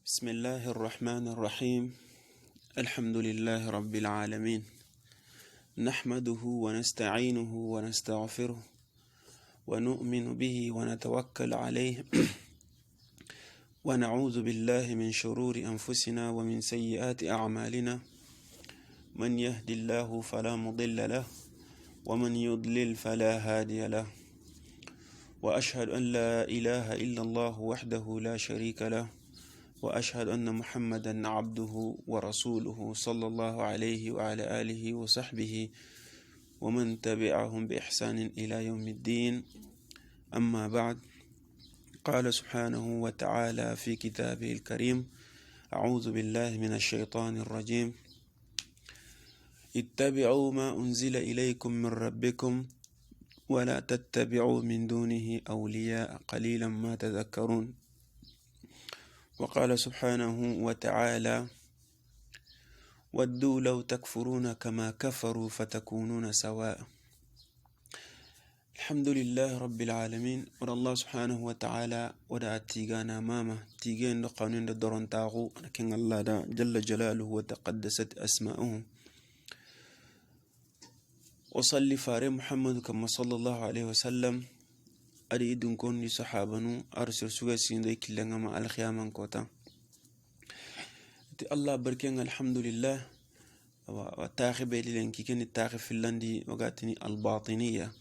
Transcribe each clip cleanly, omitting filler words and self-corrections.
بسم الله الرحمن الرحيم. الحمد لله رب العالمين، نحمده ونستعينه ونستغفره ونؤمن به ونتوكل عليه ونعوذ بالله من شرور أنفسنا ومن سيئات أعمالنا، من يهد الله فلا مضل له ومن يضلل فلا هادي له، وأشهد أن لا إله إلا الله وحده لا شريك له، وأشهد أن محمدا عبده ورسوله صلى الله عليه وعلى آله وصحبه ومن تبعهم بإحسان إلى يوم الدين. أما بعد، قال سبحانه وتعالى في كتابه الكريم: أعوذ بالله من الشيطان الرجيم، اتبعوا ما أنزل إليكم من ربكم ولا تتبعوا من دونه أولياء قليلا ما تذكرون. وقال سبحانه وتعالى: ودوا لو تكفرون كما كفروا فتكونون سواء. الحمد لله رب العالمين، ور الله سبحانه وتعالى ودا تيغانا ماما تيغين دو قانون درون تاغو لكن الله دا جل جلاله وتقدست أسماؤه. وصلي فاري محمد كما صلى الله عليه وسلم أريد كون صحابنو أرسل سوى سيندي كلنا مع الخيام كوتا الله بركين. الحمد لله. وتاخي بيلي لنكي كن التاخي في اللندي وقاتني الباطنية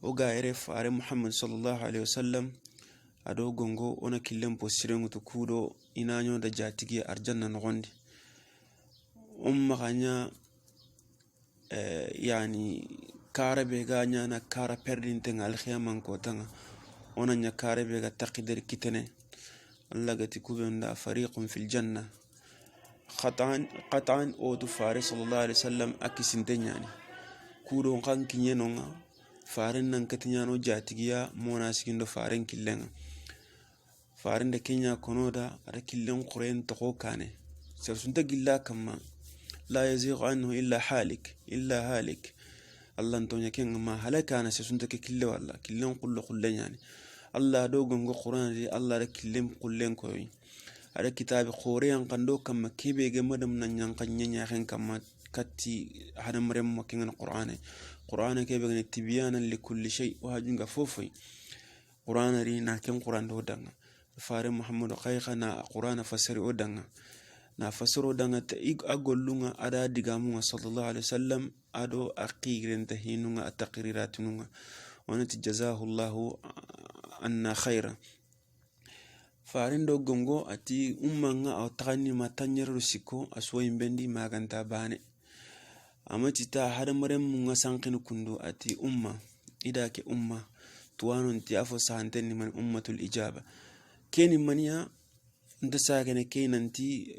وقايرف على محمد صلى الله عليه وسلم أدو غنغو ونا كلم بوسيرنغو تكودو إنانيو دا جاتيكي أرجانا نغندي غانيا يعني كاربي غانيا كارا پردين تنغ الخيام كوتا ونا نيا كاربي غا تقدر كتنه الله غتي كوبن فريق في الجنة قطعا او تفاري صلى الله عليه وسلم أكسنتين يعني كودو نقان كنينونا فارن ننكتنيانو جاتيكيا مناسكين دو فارن كلنا فارن دا كينيا كونودا ada killen قرين تقو كاني سرسنت قلا كما لا يزيغ عنه إلا هالك الله انتونيا كين ما هلك أنا سرسنت كله والله كلن قل يعني الله دوغن قرآن دي الله دا كلن قلن كوي ada kitabi قوريان قندو كما كيبي جمدم ننيان قنيان خين كما كتي هذا مريم مكين القرآن كيبي جن تبيانا لكل شيء وهاجنغ فوفي قرآن رينا كم قرآن دو دعنا فارم محمد قايقنا قرآن فسر ودعنا نفسر ودعنا تيج أقولنا ada دعامو صلى الله عليه وسلم أدو أقير انتهيننا التقريراتنا ونتجزاه الله عنا خيرا. Farindo gongo ati umanga au tani matanyar rusiko aswoyin bendi maganta bane amati ta hada marem munga sankinu kundu ati ida ke tuwanon ti afo sahanten man ummatul ijaba keni mania ndasa gane kenanti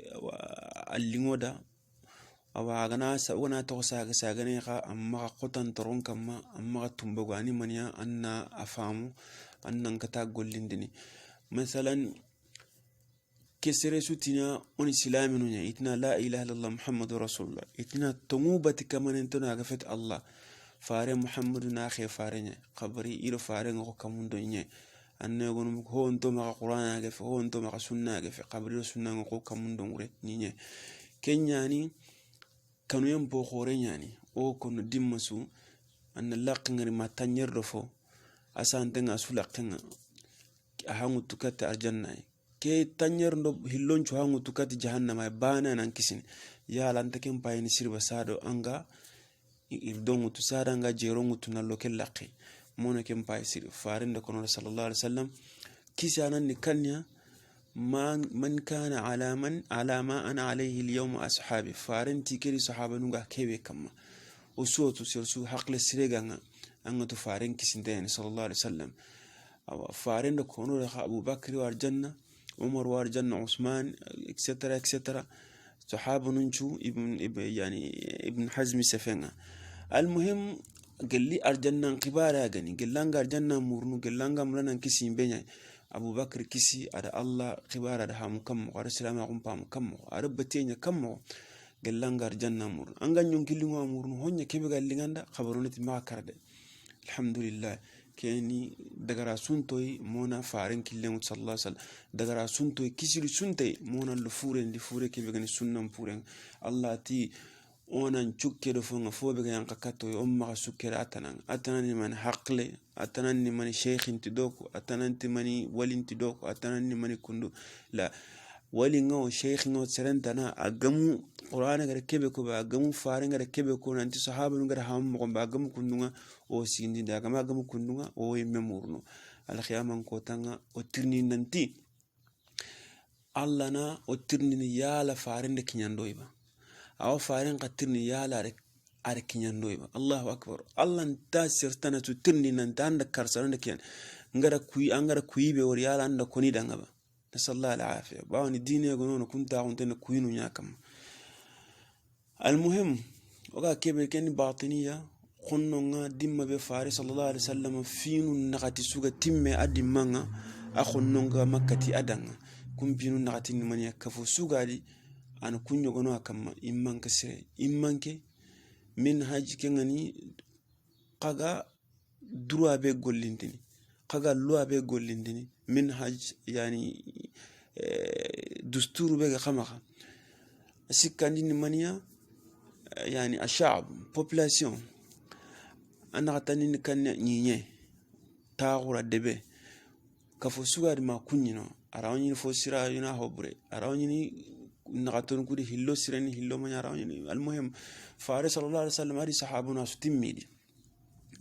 allingoda awagana wana to sagane ka amma qotan toron kama amma tumbogani mania anna afamu annan kata gollindini. مثلا كسر سوتنا أن إسلامنا إتنا لا إله إلا الله محمد رسول الله إتنا تموبة كمان إنتنا عرفت الله فارن محمد ناخي فارن قبري إلى فارن وكمون دنيا أن يقولون هو أنتم مع القرآن عرف هو أنتم مع السنة عرف قبري السنة وكمون دنيا نية كن يعني كانوا ينبو خورين يعني أو كانوا دمسو أن الله قنر ما تنيرفو أسان تنع سلقنا hangu tukati aljanna ke tanyer ndo hillonchu hangu tukati jahannama bana nan kisin ya lanta ken payni sirba sado anga irdongu tusada anga jerongu tunallo kellaqi mona ken pay sir farinde kono sallallahu alaihi wasallam kisanan ni kanya man kana ala ma ana alayhi alyawm ashabi farinti kiri sahaba nunga kebe kama usutu sirsu haqle sirega anga to farin kisinde sallallahu alaihi wasallam فارين كونوا لخ أبو بكر وارجنا عمر وارجنا عثمان إكسترا صحابة ننشو ابن حزم سفينة. المهم قال لي أرجنا انقبارا غني قال لانغ أرجنا مورنو قال لانغ مرنا كيسين بيني أبو بكر كيسي على الله قبارا ده مكم ورسلام يقوم بامكم أربتين كم قال لانغ أرجنا مور أنغا نيون كيلو مورنو هون كيف قال لي عند خبروني ما كرد. الحمد لله كيني دغرا سنتوي مونا فارن كيلن صلى الله عليه وسلم دغرا سنتوي كيسير سنتي مونا لفورن لفوري كيبغني سنن بورن الله تي onan cukkeɗo fo nga fo ɓe ga yanka katto on maxa sukkere atanani mani haqle atanani mani cheikhinti doko atananti mani walinti doko atanani mani kundu la walinga o cheikhinga o serentana a gamu qur'ana gara kebe ko ba gamu fare gara kebe ko nanti sahaba nu gara ham mo ba gamu kundunga o sindi da gama gamu kundunga o yemme murno al khiyaman ko tanga o tirni nanti allah na o tirni yala fare nde kinyandoyba aw faren qatirni yala are kinyandoyba allahu akbar allah nta sirtana tu tirni nan tanda karsaranda kiyan ngara kuibe wor yala anda koni dangaba nasallallahu alafia bawni dine gono kunta ontene kuinu nyakam almuhim oga kebe ken batiniya khonnonga dimma be fare sallallahu alaihi wasallam finu nagati suga timme adimanga akhonnonga makkati adanga kumpinu nagati ni mani kafu sugadi ana kunyo gono akamma immanka sire immanke min haji kengani qaga droit be gollindini qaga loi be gollindini min haj yani dusturu be khamaha sikandi ni mania yani ashab population ana tanini kan nyinye taagura debe kafo sugadi ma kunyino arawni fo sira yuna hobre arawni نغتون كودي هلو سيرني هلو ما يراوني المهم فارس صلى الله عليه وسلم هذه صحابنا ستميدي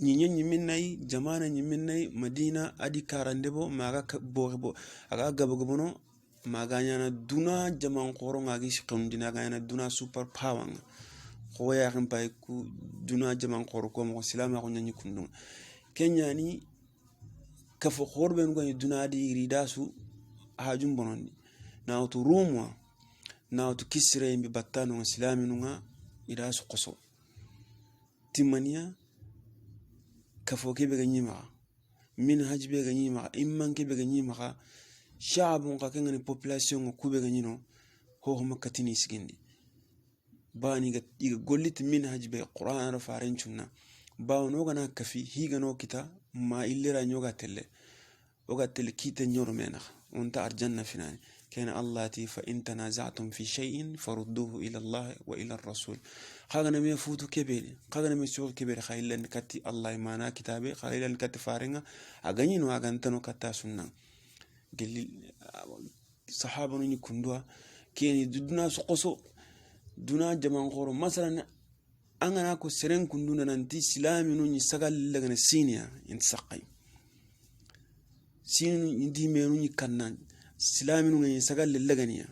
ني مناي جمانا ني مناي مدينه ادي كاراندبو ماغا بوغبو اغا غبغبونو ماغا نانا دونا جمان قورو غاغي شقندنا غانا دونا سوبر باور خويا خم باي كو دونا جمان قورو كوم سلام اكو ني كوندو كينياني كفو خوربن غني دونا دي ريداسو هاجوم بونوني ناوتو روموا ناوتو كسرين ببطانو اسلامي نوغا إراسو قصو تيمانيا كفوكي بغني مغا منهج بغني مغا إمانكي بغني مغا شعب نغا كنغني population كو بغني نو هو هما كتيني سكيندي باني قولت منهج بغي قرآن رفارين چونا باو نوغا نا كفي هيغا نو كتا ما إلي را نيوغا تلي وغا تلي كيتا نيورو مينخ وانتا أرجنا فيناني كان الله تي فإن تنازعتم في شيء فردوه إلى الله وإلى الرسول خاغنا مي فوتو كبير خاغنا مي سوق كبير خايلن كتي الله مانا كتابي خايلن كتي فارنغا اغانينو اغانتنو كتا سنن قال صحابه ني كندوا كيني دنا سقسو دنا جمان خورو مثلا انا كو سرين كندونا ننتي سلامي ني سغال لغنا سينيا انسقي سين دي مينو ني كنان سلامي نغني سغال للغنيا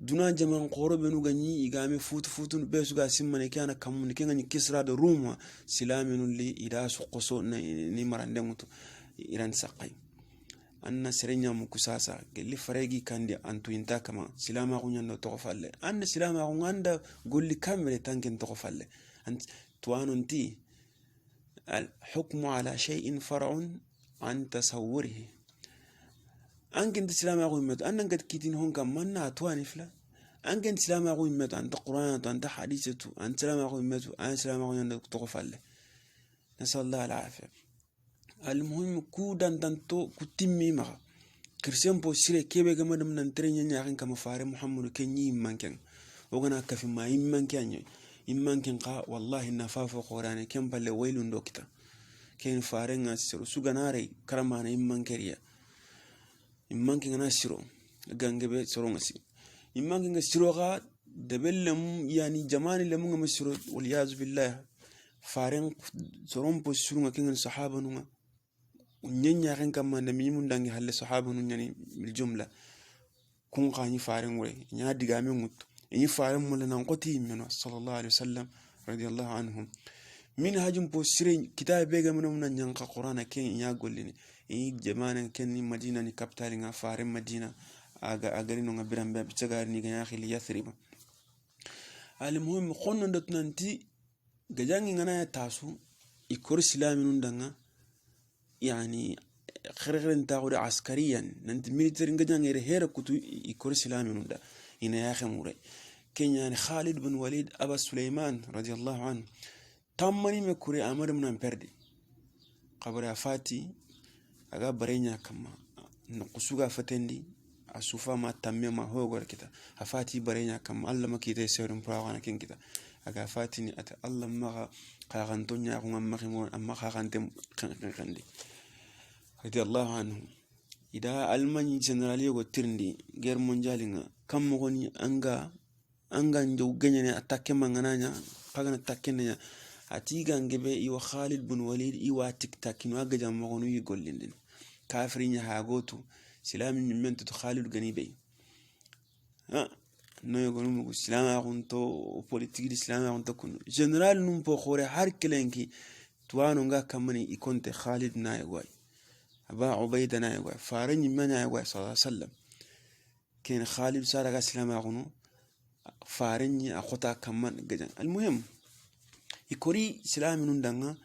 دونا جمان قوربه نغني يغامي فوت بيسوغا سيماني كان كم كان كسرى روما سلامي نلي ادا سقسو ني مراندمتو ايران سقاي ان سرينيا مكساسا قال لي فريغي كاندي انتو انتا كما سلاما غنيا نو توفال ان سلاما غندا قول لي كامل تانكن توفال انت توانونتي الحكم على شيء فرع عن تصوره أنكن الإسلام أقول مت أنا قد كتين هون كم منا أتواني فلا أنكن الإسلام أقول مت أنت قرآن أنت حديثه أنت الإسلام أقول مت أنا الإسلام أقول أنت تغفل نسأل الله العافية المهم كودان تنتو كتيمي ما كريستيان بوسيرة كيف جمد من نترين يعني كم فارم محمد كني يمكن وأنا كفي ما يمكن قا والله النفاف قرآن كم بل ويلون دوكتا كين فارن أسر سجناري كرمانة يمكن immanke ngana siro gangebe sorongasi immanke nga siro ga debellem yani jamani lemu nga siro wal yaz billah faren soron po siro nga kinga sahaba nu nga nyenya ren kam na mi mun dangi halle sahaba nu nyani mil jumla kun qani faren wure nya diga me mut ni faren mun nan qoti min sallallahu alaihi wasallam radiyallahu anhum min hajum po sire kitabe ga mun nan nyanka qur'ana ken nya gollini جمانا كن مدينة كابتالنا فارم مدينة أجرينو غبران باب تجاري نيجي أخي ليثرب المهم خون ندتنتي جاني أنا يتاسو يكور سلامي نندعنا يعني خيرن تاخد عسكريا ننت ميليتري جاني رهير كتو يكور سلامي نندا هنا يا أخي موري كان يعني خالد بن وليد أبا سليمان رضي الله عنه تمني مكوري أمر من بردي qabara fati aga barenya kama nukusuga fatendi asufa ma tamme ma hogor kita afati barenya kama Allah makita serum prawana kin kita aga fati ni ata Allah ma qaganto nya ko ngam makimo amma qagantem khandi radiyallahu anhu ida almani generali go tirndi guerre mondiale nga kam mo goni anga njow gagnane attaque mangananya pagana takkenya atiga ngebe iwa Khalid bin Walid iwa tiktak no aga jam mo gonu yi gollindin kafirinya ha gotu silami min to Khalid ganibe no yo gonu mo silama gonto politique islam gonto kun general num po khore har kelenki tuwano nga kamani ikonte Khalid na yagwai aba ubayda na yagwai faran mana yagwai sallallahu alaihi wasallam ken Khalid saraga silama gonu faran ni akhota kaman gajan almuhim ikori silami nun danga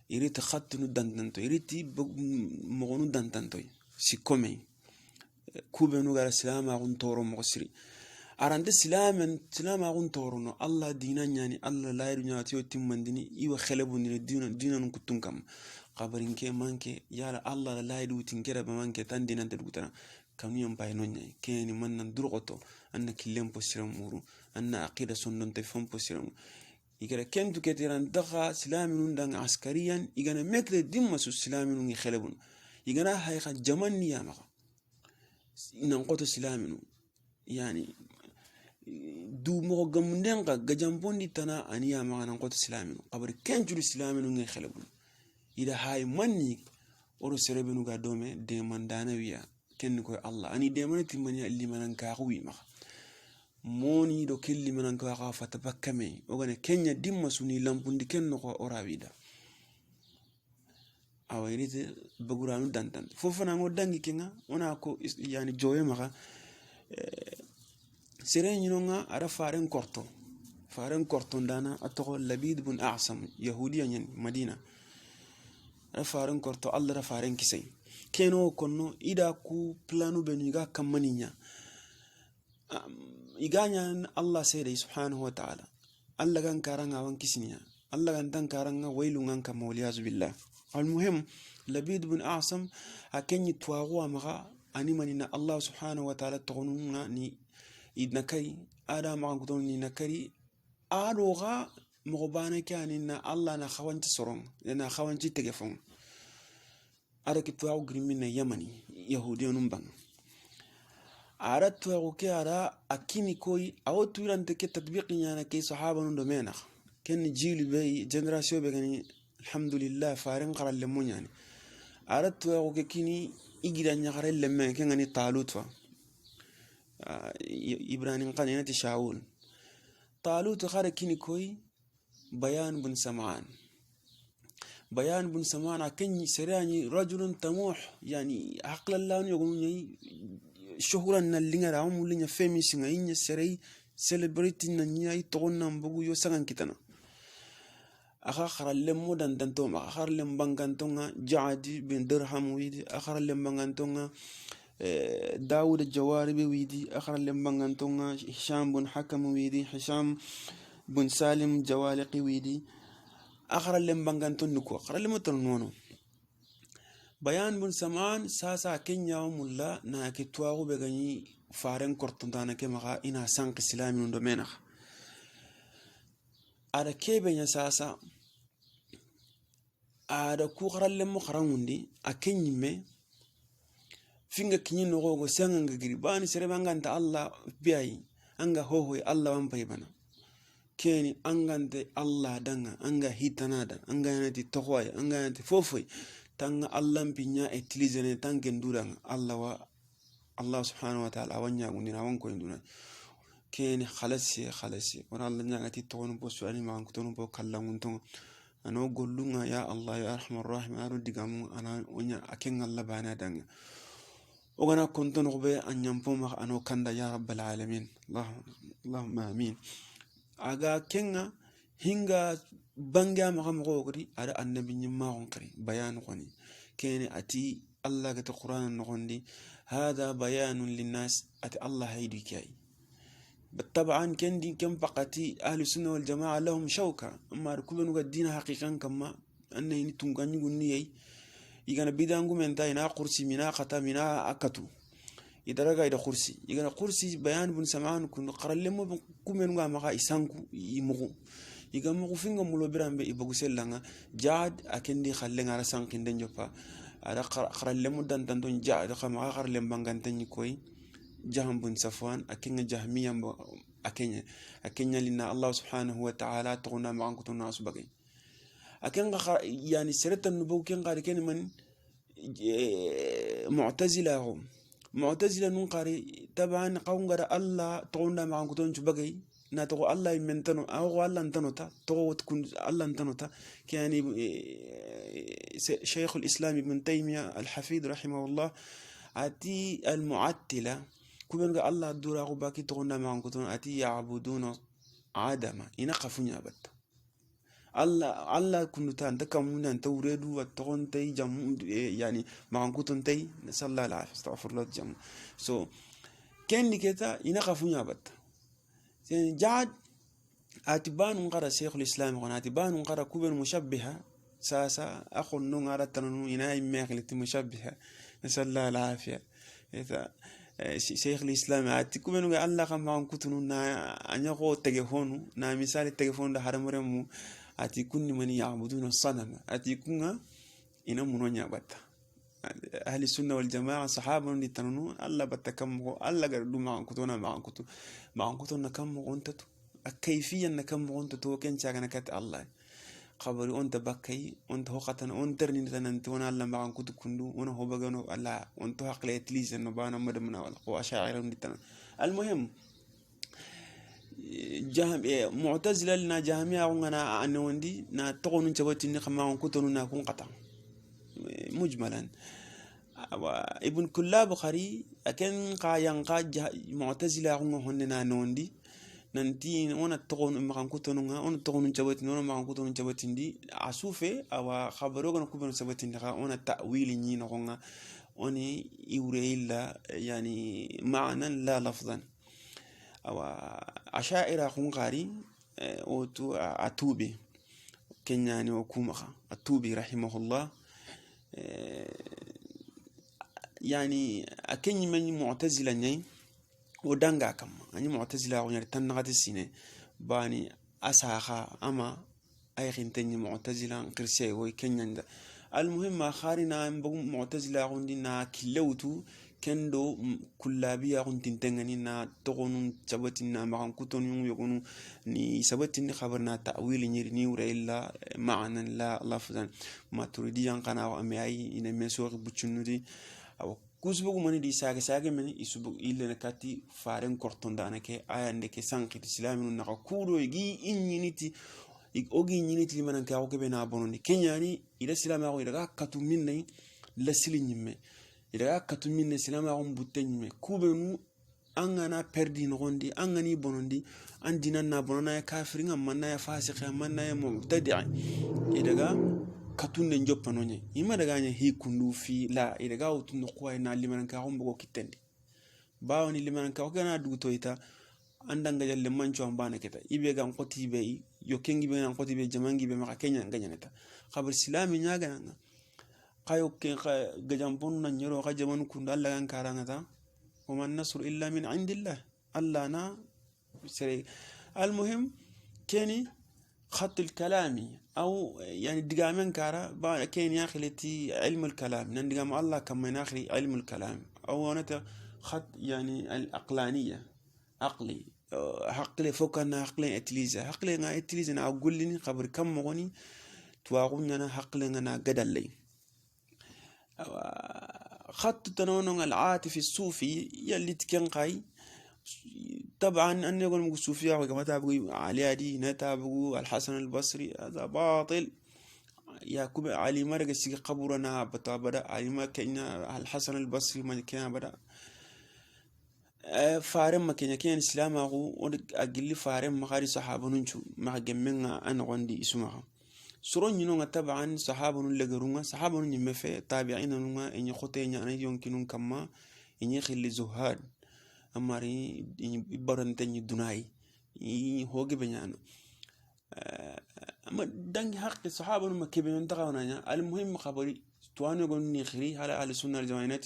iriti khattunu dantanto iriti mogonu dantanto sikome kubenu gara silama gun toro mo siri arande silama gun toro no Allah dina nyani Allah la yidu nyati o timmandini iwa khalabu ni dina nun kutun kam qabarin ke manke yala Allah la yidu tinkera ba manke tan dina te dugutana kanu yam bay non nyai keni man nan durgoto anna killem posiram muru anna aqida sondon te fon posiram igara kentu ketiran daga silaminun dan askariyan igana mekre dimma su silaminun ngi khelebun igana hayqa jaman niyama nan qoto silaminu yani du mo gamndenga gajambondi tana aniya ma nan qoto silaminu qabri kentu silaminu ngi khelebun ida hay manni oro serebenu ga dome de mandana wiya ken ko Allah ani de manati mani alli manan ka wi ma moni do kelli manan ko ka fata bakkame o gane kenya dimma suni lampundi kenno ko orawida awirite baguranu dantan fofana ngo dangi kenga ona ko yani joye maka sereni nonga ara faren korto ndana atoko Labid bin A'sam yahudiya nyen Madina ara faren korto Allah ra faren kisay keno konno ida ku planu beniga kamaninya iganya Allah sayda subhanahu wa ta'ala Allah gan karanga wan kisniya Allah gan tan karanga wailungan ka mawliyaz billah almuhim Labid bin A'sam akenyi twago amaga ani manina Allah subhanahu wa ta'ala tonunga ni idnakai ada ma gudon ni nakari adoga mogobana kanina Allah na khawanti sorong na khawanti telefon ada ki twago grimina yamani yahudiyun bang ara twago ke ara akini koy awtu irante ke tatbiqi yana ke sahaba nun do mena ken jilu be generation be gani alhamdulillah farin qaral le munyani ara twago ke kini igira nyagare le men ke ngani talut fa ibrahim qanina ti shaul talut khare kini koy bayan bin sam'an akenni serani rajulun tamuh yani aqla Allah yuguni shuhuran na linga ramu linya famous nga inya serei celebrity na nyai togonna mbugu yo sagan kitana akha kharallem modan dantom akharlem bangantonga Jaadi bin Dirham widi akharlem bangantonga Daud al-Jawaribi widi akharlem bangantonga Hisham bin Hakam widi Hisham bin Salim Jawaliqi widi akharlem banganton nuko akharlem tonono bayan bin Sam'an sasa kenya mulla na ke tuago be gani faren kortondana ke maka ina sank islamin do mena ada kebe nya sasa ada ku kharalle mo kharangundi akenyi me finga kinyi no go sanga gribani sere banganta Allah biyi anga hoho Allah wan paybana keni angante Allah danga anga hitanada anga yanati tohoy anga yanati fofoy tanga Allah pinya etilizene tangen durang Allah subhanahu wa ta'ala wanya gundina wan ko induna keni khalasi wana Allah nyangati tonu bo suani ma ko tonu bo kallangun ton ano gollunga ya Allah ya arhamar rahim aro digam ana onya aken Allah bana danga ogana konton be anyampo ma ano kanda ya rabbal alamin Allahumma amin aga kenga hinga banga magam gogri ada annabi nyimma on qari bayan qoni kene ati Allah ga Qur'an nogondi hada bayanun linnas ati Allah haydi kay طبعا كم بقتي اهل السنه والجماعه لهم شوكه اما ركبن الدين حقيقا كما anne ni tunganyu gunni yai igana bidangu menta ina kursi mina khata mina akatu idaraga ida kursi igana kursi bayan bun samaan kun qarallemo kumen nga maka isanku imugu igamu finga mulo birambe ibagusellanga jaad akendi khalle ngara sankinde njopa ada qarallemo dan don jaad khama qarallem bangantanyi koy jaham bun safwan akenga jahmiya akenya lina Allah subhanahu wa ta'ala tuguna ma'ankutu nasu bagay akenga yani seratan nubu kenga ken man معتزلة نقاري طبعا قونغرا الله تقولنا مع كتون شبكي ناتقو الله يمنتنو أو الله انتنوتا تقو تكون الله انتنوتا كياني شيخ الإسلام ابن تيمية الحفيد رحمه الله أتي المعتلة كبن الله دورا باكي تقولنا مع كتون أتي يعبدون عدما ينقفون أبدا الله كنت تكمون أن توريدوا وتقون تي جم يعني مع كتون تي نسأل الله العافية استغفر الله جم كان لكذا ينقفون أبدا يعني جاد أتبان نقرأ شيخ الإسلام وأنا أتبان نقرأ كبر مشبهة ساسا أخو نقرأ تنو يناي ماخلة مشبهة نسأل الله العافية إذا شيخ الإسلام أتكو بنو الله كم معهم كتنو نا أنيقو تجهونو نا مثال التجهون ده حرام رمو أتكون من يعبدون الصنم أتكون إنا منونيا بتا أهل السنة والجماعة صحابة نتنو الله بتكمو الله قردو معهم كتونا معهم كتونا كم غنتتو الكيفية نكم غنتتو كن شاكنا كت الله خبري أنت بكي أنت هو قتنا أنت رني تنتونا الله معهم كتو كندو ونا هو بجانو الله أنت حقلة ليز إنه بانا مدمنا ولا وأشاعر نتنا المهم معتزلة لنا جهمية ونا أنا وندي نا تقولون نشوت إني خماهم كتونا نكون قطع مجملا ابن كلاب خري أكن قايان معتزلة هننا نوندي nanti ona togon makan kutonunga ona togon chabati ona makan kutonun chabati ndi asufe awa khabaro gana kubon chabati ndi ona ta'wili ni nonga oni iwre illa yani ma'nan la lafzan awa ashaira khunqari otu atubi kenyani okumaka atubi rahimahullah yani akenyi man mu'tazila nyai ودانغا كم أني معتزلة ونير تنغت السنة باني أساخا أما أي خنتني معتزلة قرسي ويكنيند المهم خارنا بقول معتزلة عندنا كلوتو كندو كلابيا عندنا تنغنينا تغنون سبتنا معن كتون يقولون ني سبتني خبرنا تأويل نيرني ولا معنى لا لفظا ما تريدي أن كنا أمي إن مسوق بتشنودي أو كوسبو مني دي ساغ مني يسبو إلا نكاتي فارن كورتون دانك آيا نك سانك الإسلام نكا كودو يجي إنينيتي يجي إنينيتي لمن كاو كبنا بوني كينياني إلى السلام أو إلى كاتو مني لسلين يمي إلى كاتو مني السلام أو بوتين يمي كوبنو أنغنا پردي نغندي أنغني بونندي أندينا نابونا كافرين أمنا يا فاسق أمنا يا مبتدع إلى katunde njoppa nonye ima daga nya hi kundu fi la idaga utun kwa na liman ka hombo kitendi bawani liman ka kana du toita andanga jalle mancho ambana keta ibe ga ngoti be yo kengi be ngoti be jamangi be maka kenya nganya neta khabar islami nyaga nga kayo ke gajampon na nyoro ka jaman kunda alla kan karanga ta wa man nasru illa min indillah alla na sere المهم كاني خط الكلامي أو يعني دقامن كارا با كين يا أخي التي علم الكلام ندقام الله كما ناخري علم الكلام أو أنا خط يعني العقلانية عقلي عقلي فوقنا عقلي اتليزا عقلي نا اتليزا أنا أقول لي خبر كم مغني تواقون أنا عقلي أنا قدر لي خط تنون العاطفي الصوفي يلي تكنقاي طبعا أن يقول الصوفية وكما تابعوا علي دي نتابعوا الحسن البصري هذا باطل يا كوب علي ما رجع قبرنا بتابدا علي ما كنا الحسن البصري ما كان بدا فارم ما كنا الإسلام أقول أقل فارم ما خارج صحابة نشو ما جمعنا أنا عندي اسمها سرون ينون طبعا صحابة نلقرونا صحابة نجمع تابعين نونا إن يخطين أنا يمكنون كما إن يخلي زهاد amari ibarante ni dunai i hoge benyano أما دنج حق الصحابة ما كبيرون تقاونا المهم خبري توانو يقولون نخري على أهل السنة الجماعينات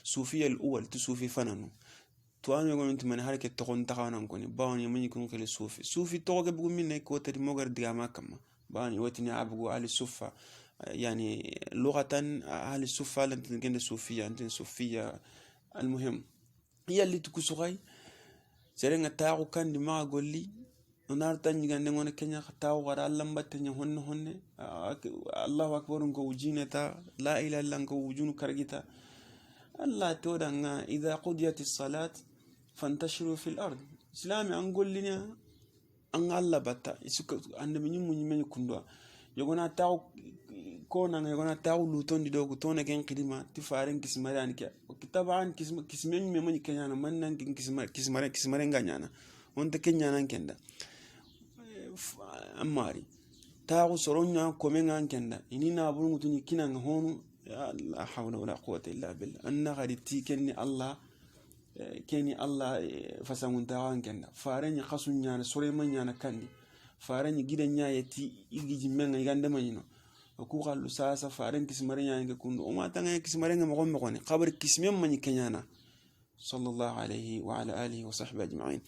صوفية الأول تصوفي فنانو توانو يقولون أنت من حركة تقون تقاونا نكوني باوني من يكون كل صوفي توقع بقول مني كوتر موجر دعما كما باوني وتني أبغو أهل الصفة يعني لغة أهل الصفة لم تنجن صوفية أنت صوفية المهم هي اللي تكسوغاي سرنا تاعو كان دماغ قول لي نارتا نيغان نغون كينيا تاو غدا لمبات ني هون الله اكبر نكو وجينتا لا اله الا نكو وجون كرغيتا الله تودنا اذا قضيت الصلاه فانتشروا في الارض اسلامي انقول لنا ان الله باتا عند من كندوا يغونا تاو كونا يغونا تاو لوتون دي دوغ تونا كين قديما تفارن كسمران كي طبعا كسمن من كينيا من نان كسمران غانيانا وانت كينيا نان كندا amari tawo soronya komenga kenda inina burungu tuni kinanga honu la hawla wala quwwata illa billah anna ghariti kenni allah fasangun tawan kenda faranya khasunya na soremanya na kandi faranya gidanya yati igiji menga igande manino ku qallu sasa faran kismaranya nge kundu o matanga kismaranya mo gombe koni qabr kismem mani kenyana sallallahu alayhi wa ala alihi wa sahbihi ajma'in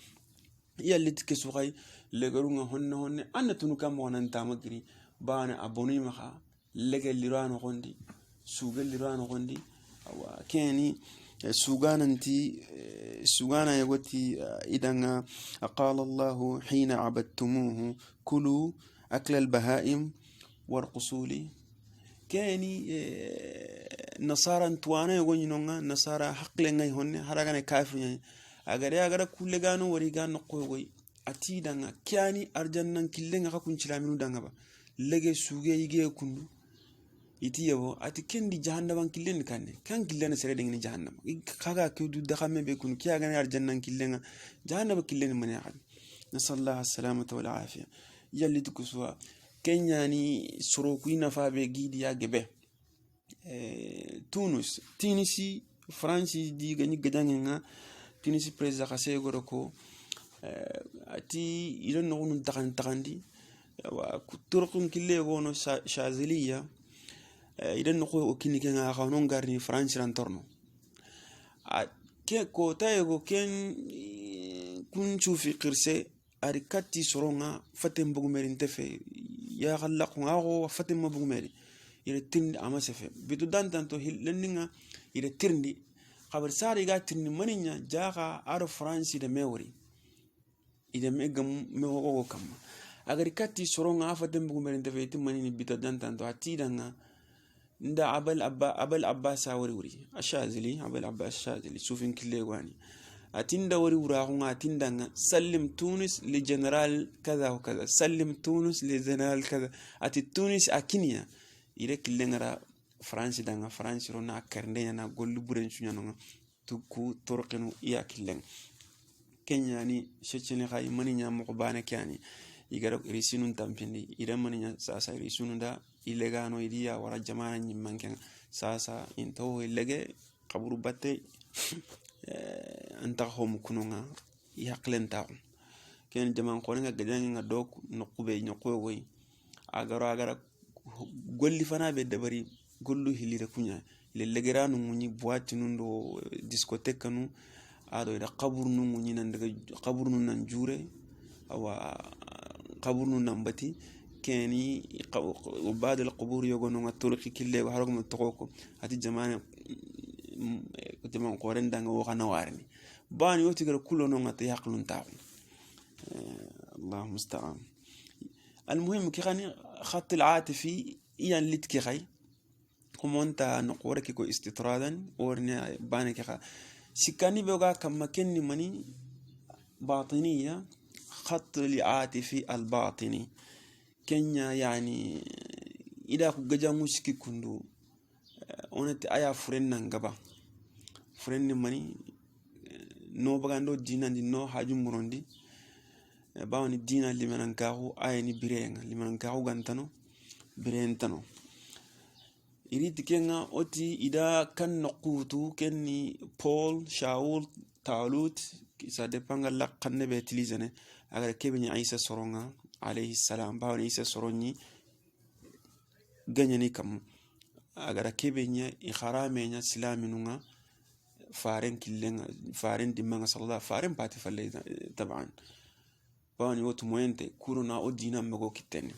ياللي تكسوغاي لغرونغا هون أنا تنوكام وانا تامغري بانا أبوني مخا لغا الليرانو غندي سوغا الليرانو غندي كاني سوغانا انتي سوغانا يغوتي إذا قال الله حين عبدتموه كلوا أكل البهائم وارقصولي كاني نصارى انتوانا يغوني نونغا نصارى حق لنغاي هون هراغانا كافر agara kulle gano wari gano koyoy ati danga kyani arjannan killenga ka kunchilaminu danga ba lege suge yige kundu iti yabo ati kendi jahannaban killen kanne kan killen sere dengni jahannam kaga kudu dakhame be kun kya gane arjannan killenga jahannaba killen mani ahad nasallahu as-salamata wal afiya yalli tukuswa kenyani sorokuina fabe gidi ya gebe tunisi france di gani gadangenga Tunisi président Kassé Goroko ati ilon nonu takandi wa turqum kille gono Shaziliya ilon noko okini kenga xawnon garni France rantorno ke ko tayego ken kun chufi qirse ari katti soronga fatem bugumerin tefe ya khallaqu ngago fatem bugumeri ire tindi amasefe bidu dantanto hillenninga ire tirndi خبر ساري قاتني منيا جاها أرو فرنسي دموري إذا ميجم مهوو كم أجر كاتي سرون عفتم بقومين دفعت مني بتدان تانتو عتيدنا ندا أبل أبا ساوري الشاذلي أبل أبا الشاذلي شوفين كله واني أتندا وري وراهم أتندنا سلم تونس لجنرال كذا وكذا سلم تونس لجنرال كذا أتي تونس أكينيا إلى كلنا فرنسا دعنا فرنسا رونا كرندي أنا قول لبرين شو يعني تكو تركنو يأكلن كنيا يعني شتى خاي مني نعم مقبانة كياني يقرأ ريسينون تامبيني إذا مني ساسا ريسينون دا إلغانو إديا ورا جماعة نيمان كان ساسا إنتو إلغة قبرو باتي أنتاهم كنونا يأكلن تاعو كان جماعة قرنها جدًا دوك نقوي أجرا قول لي فنا بدبري قول له هلي ركونيا للجيران مني بوات نندو ديسكوتيك كانوا هذا إذا قبر نمني قبر ننجورة أو قبر ننبتي كاني وبعد القبور يقولون الطرق كله وحركم التقوكم هذه جماعة قرن دعنا وقنا وارني باني وتقول كله نوع تياقلون تاعو الله مستعان المهم كخاني خط العاطفي يعني اللي تكخي كم أنت نقولك كو استطرادا ورني بانك خا سكاني بقى كم كني مني باطنية خط العاطفي الباطني كنيا يعني إذا كجا مسكي كندو أنا تأيا فرنا نجبا فرنا مني نو بغاندو دينا دي نو حاجة مروندي باوني دينا اللي مننكاهو آيني برينغ اللي مننكاهو غانتانو برينتانو يريد كينا أوتي إذا كان نقوتو كني بول شاول تالوت ça dépend la kanne be utiliser ne agar kebni aisa soronga alayhi salam bawni isa soronni ganyani kam agara kebe nya ikharame nya silaminunga faren killenga faren dimanga sallallahu faren pati falle taban bawni wotu moyente kuruna odina mego kitene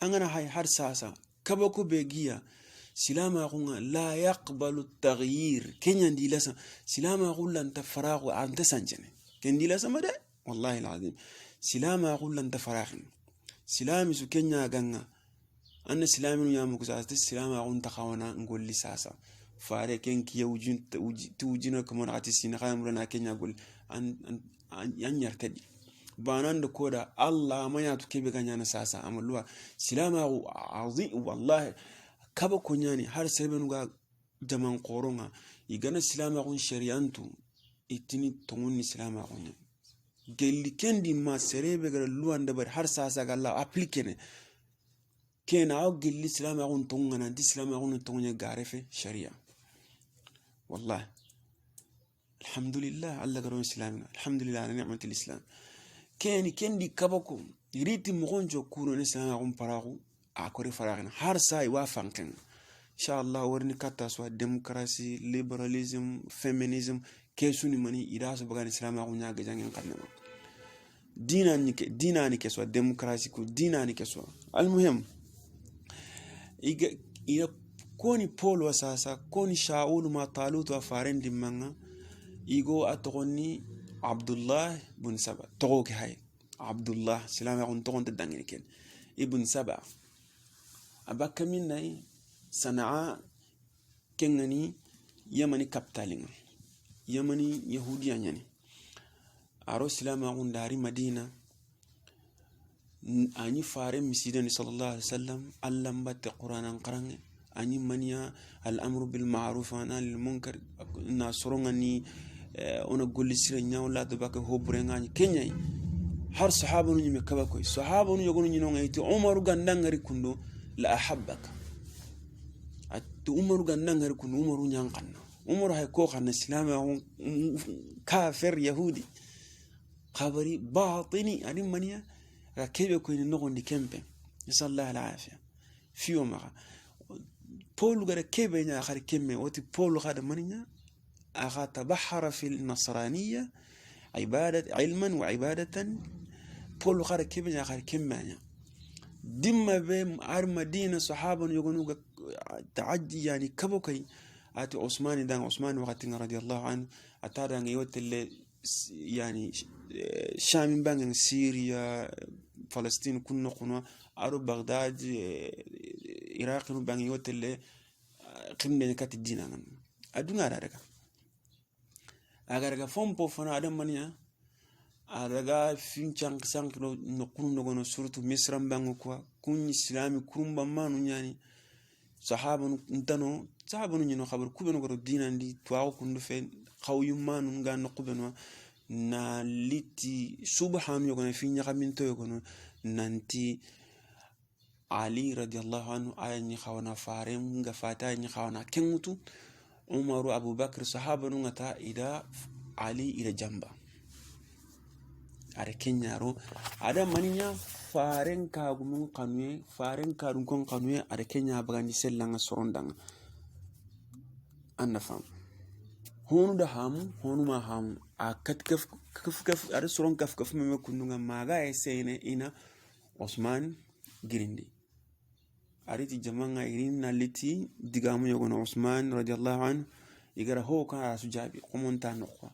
angana hay har sasa kabako begiya silama kunga la yaqbalu at-taghyir kenya ndilasa silama kulla anta faragu anta sanjene kendilasa made wallahi alazim silama kulla anta faragin silami su kenya ganga anna silami ya muku sasa silama kunta khawana ngolli sasa fare kenki yawjin tujina kamon ati sina khamrana kenya gol an yartadi banan da koda Allah ma ya tuke be ganya na sasa amalwa silama azim wallahi kaba kunyani har sebenu ga jaman qoronga igana silama kun shari'antu itini tongunni silama kun gelli kendi ma serebe ga luanda bar har sasa ga Allah applique ne kena o gelli silama kun tongana di silama kun tongunya garefe sharia wallahi alhamdulillah Allah garon islamina alhamdulillah ala ni'matil islam kendi kabako iriti mogonjo kuro ne silama kun paragu akore faragna har sai wa fanken inshallah warni kata so democracy liberalism feminism kesuni mani iraso bagani islama ko nyaaga jangen kanama dina ni ke so democracy ko dina ni ke so almuhim iga koni polo sasa koni shaul ma talut wa faren dimanga igo atogoni abdullah bin saba togo ke hay abdullah silama ko togon tadangeni ken ibn saba abaka minai sanaa kengani yamani kaptalinga yamani yahudiya nyani aro silama gundari madina ani fare misidani sallallahu alaihi wasallam allam batte qur'anan qarange ani maniya al-amru bil ma'ruf wa nahy anil munkar na sorongani ona golli sire nyawla do baka hobre ngani kenyai har sahaba nu nyime kabako sahaba nu yogonu nyino ngayti umaru gandangari kundo la ahabbaka atu umaru gandangari kundo umaru nyanqanna umaru hay ko xanna islam kafir yahudi khabari batini ani maniya kebe ko ni nogondi kempe sallallahu alaihi fiyo ma polu gara kebe nya khari kemme wati polu khada maniya aga tabahara fi an-nasraniyya ibadat ilman wa ibadatan polu khara kebe nya khari kemme dimma be ar madina sahaban yugunu ta'addi yani kabokai ati usman dan usman waqti radiyallahu anhu atada ngi wotelle yani sham bangan syria palestine kunno kuno aro baghdad iraq no bangi wotelle qimne kat dina nan aduna daga agar fompo fana adam mania adaga finchang sank no kunno gono surtout misram bangu quoi kun islami kurumba manu nyani sahabanu ntano sahabanu nyino khabar kubeno go dina ndi tuwa kundu fe khawyu manu ngano kubeno na liti subhanu yogona finya kaminto yogona nanti ali radiyallahu anhu ayani khawana farem nga fata ni khawana kengutu umaru abubakar sahabanu ngata ida ali ila jamba are kenyaro ada maninya faren kagumun kanwe faren karun kon kanwe are kenya bagandi sellanga sorondanga annafam honu da hamu honu ma hamu a katkaf kaf are soron kaf me kununga maga esene ina Osman girindi ariti jamanga irina liti digamu yogono Osman radiyallahu anhu igara ho kan sujabi komonta nokwa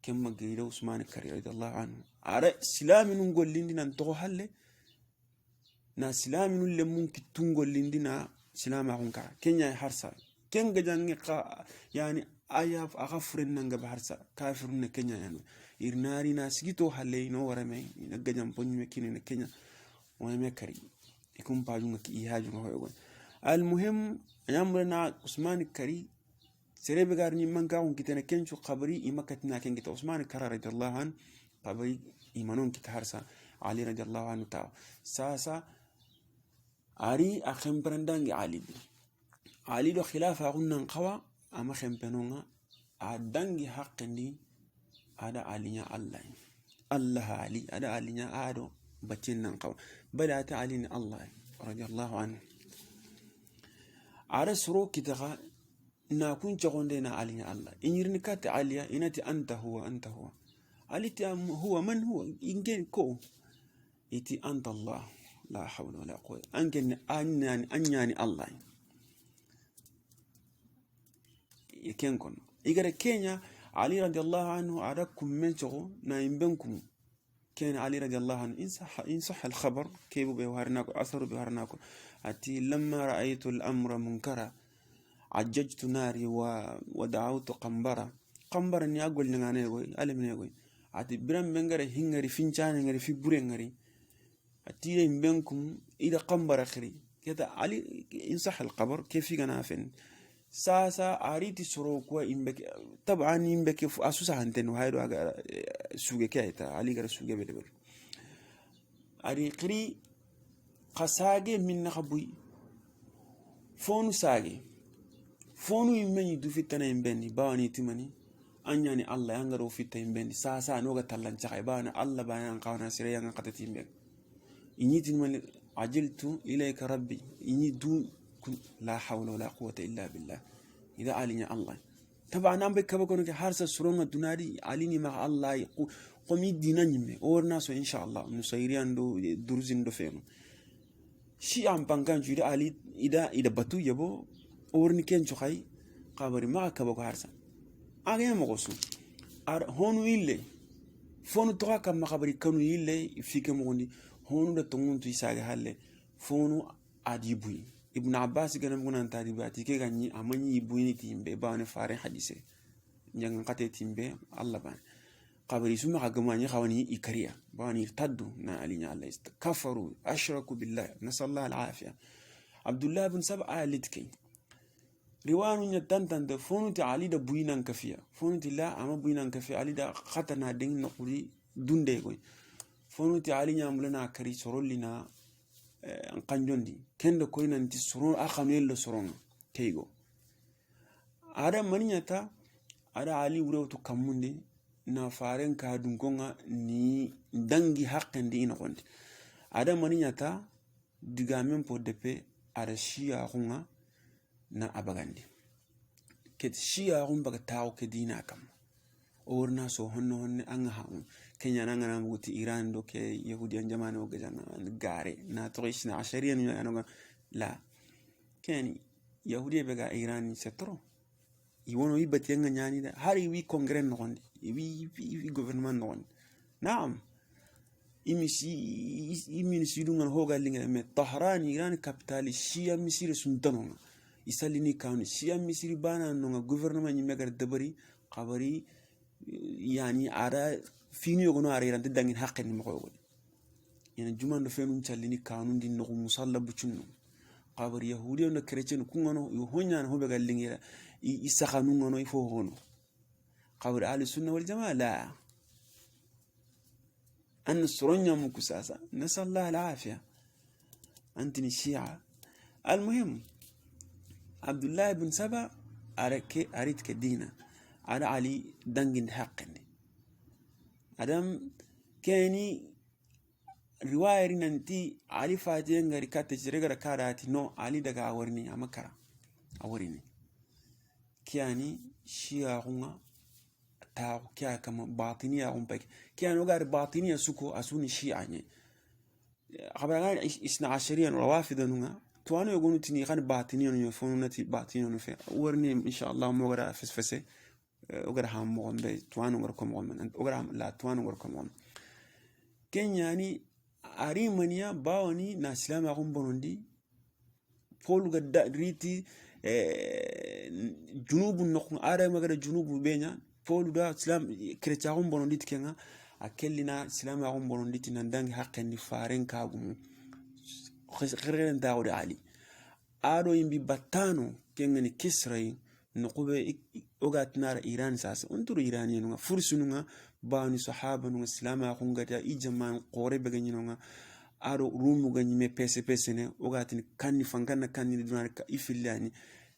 kemma girida Osman kari radiyallahu anhu are silaminun gollindi nan to halle na silaminun lemun kitun gollindi na silama hunka kenya harsa kenga jangi yani ayaf aghafrin nanga harsa kafirun kenya yani irnari na sigito halle no warame ina gajam ponyu kinene kenya wame kari ikum pajunga ki ihaju ngoy almuhim yamrana Usman kari serebe garni manga on kitene kenchu qabri imakatna kengita Usman kara radiyallahu an qabri imanon kitharsa Ali radiyallahu anhu ta sasa ari akhim brandangi Ali do khilafa gunnan qawa ama khempenonga adangi haqqindi ada alinya Allah Ali ada alinya ado batin nan qaw bada ta ali ni Allah radiyallahu anhu ara suro kitaga na kun chagonde na ali ni Allah inirni kat aliya inati anta huwa aliti huwa man huwa ingen ko iti anta Allah la hawla wala quwwata anken anyani Allah yeken kon igara Kenya Ali radiyallahu anhu arakum men chogo na imbenkum كان علي رضي الله عنه إن صح الخبر كيف بيوهرناكو أثر بيوهرناكو أتي لما رأيت الأمر منكرا عججت ناري ودعوت قنبرا إني أقول لنا يقول ألم يقول أتي برام بنغري هنغري فينشان هنغري في بورنغري أتي بينكم إذا قنبر أخري كذا علي إن صح الخبر كيف يغنا فين ساسا أريد سروكوا إنبك طبعا إنبك أسوس هنتن وهايرو سوجي كايتا علي غير سوجي بدبر أريقري قساجي من نخبوي فونو ساجي فونو يمني دو في تنا يمبني باوني تمني أنياني الله ينغرو في تيمبني ساسا نوغا تلان شاي بانا الله بانا نقاونا سريا نقطة تيمبن إني تنمني عجلت إليك ربي إني دو لا حول ولا قوة إلا بالله إذا علينا الله طبعا أنا بكبكون كحارس السرون الدناري عليني مع الله قومي دينا نيمي اور ناسو إن شاء الله نسيريان دو دروزين دو فينو شيء عم بانكان جوري علي إذا بتو يبو اور نكين شخاي قابري ما كبكو حارسا أغير مغسو هونو إلي فونو تغا كم قابري كانو إلي فيك مغني هونو دا تنغون تيساقي هالي فونو عديبوي ابن عباس كان مغنى انتاري باتي كي غني اماني يبويني تيمبي باني فارين حديثي نيان قاتي تيمبي الله بان قبل يسمى غماني خواني إكريا باني ارتدوا نا علينا الله كفروا أشركوا بالله نسأل الله العافية عبد الله بن سبع لتكي روان يتنتن فونو تعالي دا بوينا كفيا فونو تلا اما بوينا كفيا علي دا خطنا دين نقولي دون ديغوي فونو تعالي نعملنا كري سرولنا انقنجوندي كندو كوينا انتي سرون اخاميل لو سرون كيغو ada maninyata ada ali wurewto kammunde na faren ka dungonga ni dangi haqqendi ina gonde ada maninyata diga men po depe ada shiya hunga na abagandi ket shiya hum baga taw ke dina kam orna so honno honne anga haun kenya nanga na muti iran do ke yahudiyan jamane o gajanga gare na toishna ashariyan yana la keni yahudiya bega iran setro يوانو يبت ينغن يعني ده هاري وي كونغرين نغن وي غوفرنمان نغن نعم يمشي دونغن هوغا لينغ مي طهران إيران كابيتال الشيا مسير سنتنون يساليني كاون الشيا مسير بانا نونغ غوفرنمان يمغر دبري قبري يعني ara fini yogono ara إيران تدangin حق ni mako يعني جمان دو فينو تشاليني كانون دي نغو مصلى بوچنو قبر يهودي ولا كريستيان كونغانو يهونيان هو بغال لينغيرا يسخنون يفوهون قبر أهل السنة والجماعة لا أن السرنيا مكساسة نسأل الله العافية أنتني الشيعة المهم عبد الله بن سبا أريد كدينا على علي دنجن حقني أدم كاني رواية رنتي علي فاتين غير كاتجريغا كاراتي نو علي دغا أورني أمكرا أورني كياني شيعونا تاو كيا كما باطنية أمبك كياني وغير باطنية سكو أسوني شيعني خبران إسنا عشرين روافد نونا توانو يقولوا تني خان باطنية يفونو نتي باطنية نفع ورني إن شاء الله موغرا فسفسي وغير هم مغم بي توانو غركم مغم وغير لا توانو غركم مغم كين يعني أريمانيا باوني ناسلام أغم بروندي فولو غد ريتي جنوب النقم آره مغرى جنوب بينا فولو دا سلام كريتاهم برونديت كينا أكلنا سلام أغم برونديت نندانج حقا نفارين كاغم خيرين داود علي آرو ينبي باتانو كينا كسرين نقوبة أوغات نار إيران ساس انترو إيرانيا نوغا فرسو نوغا باوني صحابة نوغا سلام أغم غدا إيجامان قوري بغني نوغا aro rumu ganyi me pese ne ogatini kanni fangana kanni dunar ka ifillani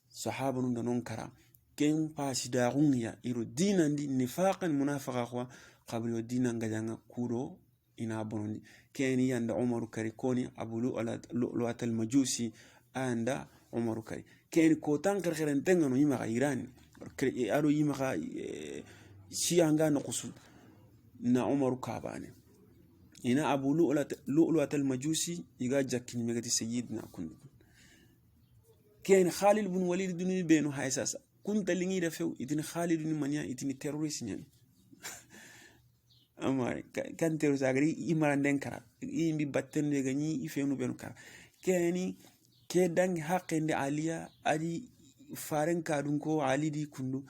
sahaba nun da non kara ken pasi da runya iro dinandi nifaqan munafaqa kwa qablo dinan gadanga kuro ina bonondi keni yanda umaru kari koni abu lu'lu'at al-majusi anda umaru kari keni kotan kharkharentenga no yima iran ado yima shi anga no qusu na umaru kabane ina abu lu'lu'at al-majusi iga jakkin megati sayyidina kun كين خالد بن وليد دني بينو هاي ساسا كنت ليني دفو إتني خالد بن منيا إتني تيروريست يعني أما كان تيروريست أغري إمران دين كرا إيمي باتن لغني يفينو بينو كرا كيني كيدان حقين دي عليا أدي فارن كادونكو علي دي كندو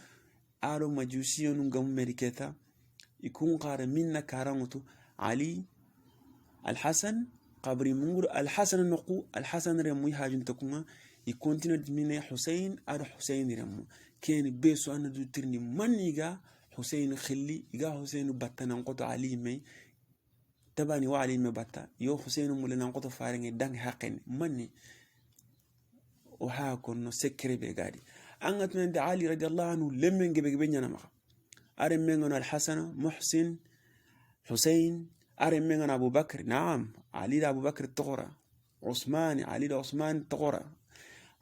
آرو مجوسيو نغم مريكتا يكون قار منا كارانوتو علي الحسن قبري منغر الحسن نقو الحسن رمي حاجن تكوما يكونتينو دميني حسين أرو حسين رمو كان بيسو أنا دو ترني منيغا حسين خلي إيغا حسين باتا ننقطو علي مي تباني وعلي مي باتا يو حسين مولا ننقطو فارنغي دان حقين مني وحاكو سكري بيغادي أنغت من علي رضي الله عنه لمن جبك بيننا مخا أرم من الحسن محسن حسين أرم من أبو بكر نعم علي أبو بكر التغرى عثمان علي عثمان التغرى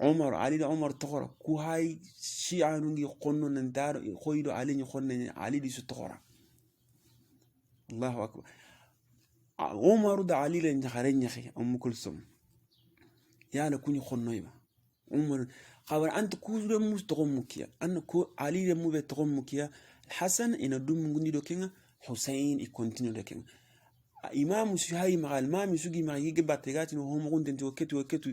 عمر علي عمر تغرى كو هاي شيعة نجي قنو نندار خويدو علي نخون علي دي ستغرى الله أكبر عمر دا علي لنجخرين يخي أم كلثوم يا لكوني خنو يبا عمر قبل أنت كوزر مستغمكيا أنا كو علي مو بتغمكيا الحسن إن دوم غني دو كينغ حسين يكونتينيو دو كينغ إمام سهاي مع الإمام سوجي مع يجي باتجات إنه هم غون تنتو وكتو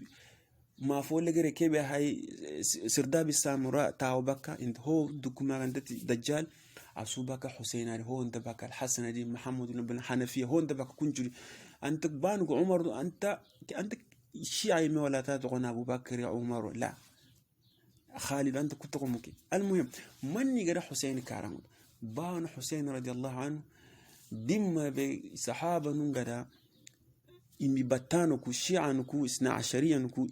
ما فوق لغير كيبه هاي سرداب السامراء تاو بكا انت هو دوكما عندك دجال عصوبك حسين علي هو انت بكا الحسن دي محمد بن حنفية هو انت بكا كنجري انت بانك عمر انت شيعي ولا تاتغن ابو بكر يا عمر لا خالد انت كنت قمك المهم من يقرا حسين كارم بان حسين رضي الله عنه دم بصحابه نغدا إمي باتانوكو شيعانوكو إثنا عشريانوكو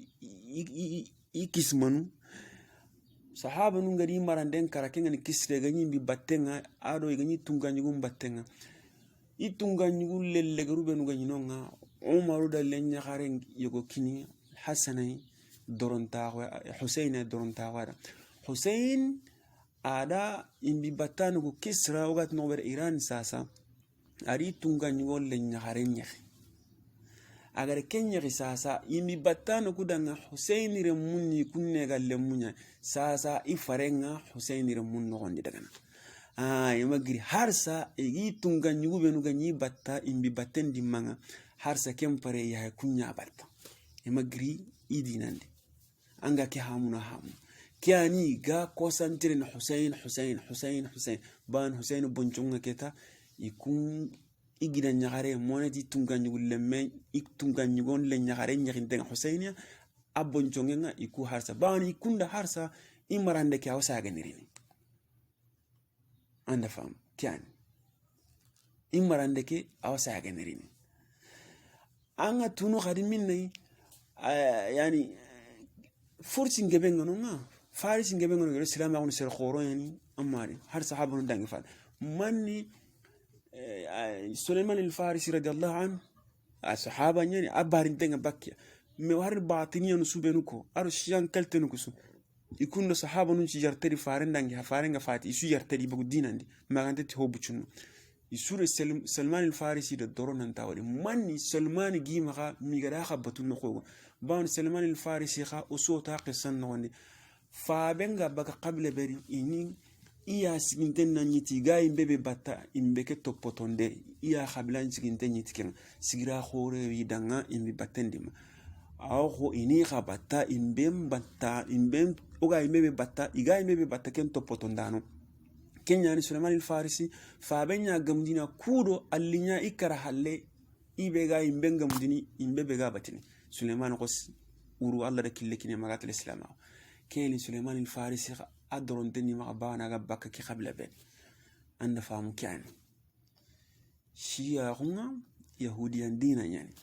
إكسمانو صحابة نغري مرandeng karakeng ni kisre ganyi mbi battenga ado ganyi tunga nyugum battenga itunga nyugul lelle garube nu ganyi nonga umaru da lenya khareng yogo kini hasanai dorontawa husaina dorontawa husain ada imbi batanugo kisra wagat nober iran sasa ari tunga nyugol lenya khareng agar kenya risasa imi batano kudanga Hussein remunni kunne galle munya sasa ifarenga Hussein remunno gondi dagana yamagri harsa igi tunga nyugo benu ganyi batta imbi batten dimanga harsa kempare ya kunya batta yamagri idinande anga ke hamuna hamu kiani ga konsantre na Hussein ban Hussein bonchonga keta ikun igida nyagare monati tunga nyugullemme tunga nyugon le nyagare nyaginte Husainia abonjongenga iku harsa bani kunda harsa imarande ke awsa ganirini anda fam kyan imarande ke awsa ganirini anga tunu khadim minni yani forci ngebenga nonga farisi ngebenga no islam ya ser khoro yani amari har sahaba no dangi fal manni سليمان الفارسي رضي الله عنه الصحابة يعني أبارين تنga باكيا مهار باطنيا نسوبنوكو أرشيان كلتنوكو سو يكون الصحابة ننشي جرتري فارن دانجي فارن فاتي يسو جرتري بقول ديناندي ما عندك هو بتشنو يسور سلمان الفارسي الدورون انتاوري ماني سلمان جيمها ميغراخا بتون خو بان سلمان الفارسي خا أصوتها قصن نوندي فابنغا بقى قبل بري إني iya siginten na nyiti ga imbebe bata imbeke topotonde iya khablan siginten nyiti ken sigira khore wi danga imbi batendima aw kho ini khabata imbem oga imbebe bata iga imbebe bata ken topotondano kenya ni Sulaiman al-Farisi fa benya gamdina kudo allinya ikara halle ibega imbenga mudini imbebe ga batini Sulaiman qos uru Allah da kille kine magatul islam keni Sulaiman al-Farisi أدرون دني مع بانا جبك كي قبل بين أنا فاهم كان شيا هنا يهوديان دينا يعني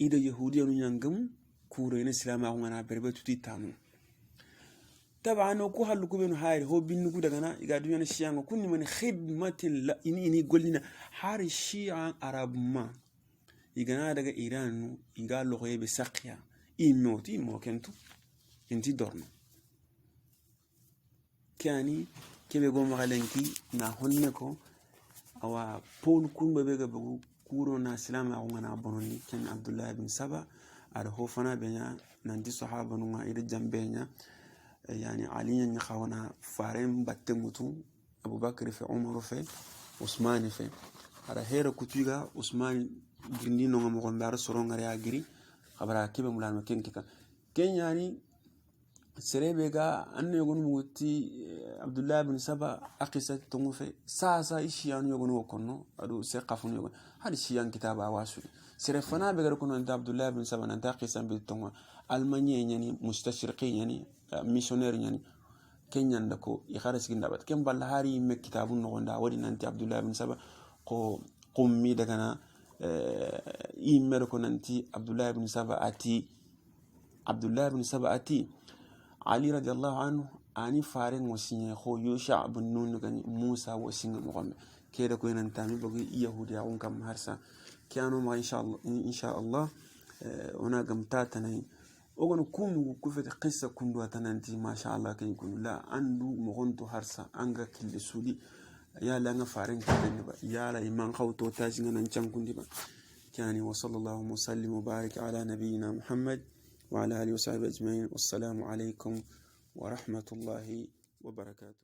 إذا يهوديان ينجم كورين إسلام هنا بربة تتامو طبعا وكو هلكو بينو هاي هو بينكو دغنا يغادو يانا شيان كون من خدمه لا اني قولنا هار الشيعة عرب ما يغنا دغا ايران يغا لوغي بسقيا إيموتي موكنتو انتي دورنو كاني كيبي غو مغالنكي نا هوننكو awa paul kumba bega bugu kuro na islam a ngana bononi ken abdullah ibn saba ada hofana benya nanti sahaba nunga ida jambenya yani ali ni khawana faren batte mutu abubakar fi umar fi usman fi ada hera kutuga usman gindi no ngam gondar soro ngari agiri khabara kibe mulano ken kika ken yani serebe ga anno yogon muti abdullah ibn saba aqisa tongu fe sa ishiyan yogon wokonno adu se qafun yogon hadi shiyan kitaba wasu sere fana be gar kono abdullah ibn saba nan taqisa bi tongu almanye nyani mustashriqi nyani missionnaire nyani kenyan dako ikharas ginda bat ken balla hari me kitabun no gonda wadi nanti abdullah ibn saba ko qummi daga na immero ko nanti abdullah ibn saba ati علي رضي الله عنه اني فارن وسين خو يوشع بن نون غني موسى وسين مغم كده كوين انتامي بغي يهوديا اون كم هرسا كانوا ما ان شاء الله انا قمتاتني اوغن كوم كفت قصه كندو تننتي ما شاء الله كي يكون لا عنده مغنتو هرسا انغا كل سودي يا لا فارن كدني با يا لا ايمان خوتو تاجي نانچان كندي با كاني وصلى الله وسلم وبارك على نبينا محمد وعلى آله وصحبه أجمعين والسلام عليكم ورحمة الله وبركاته.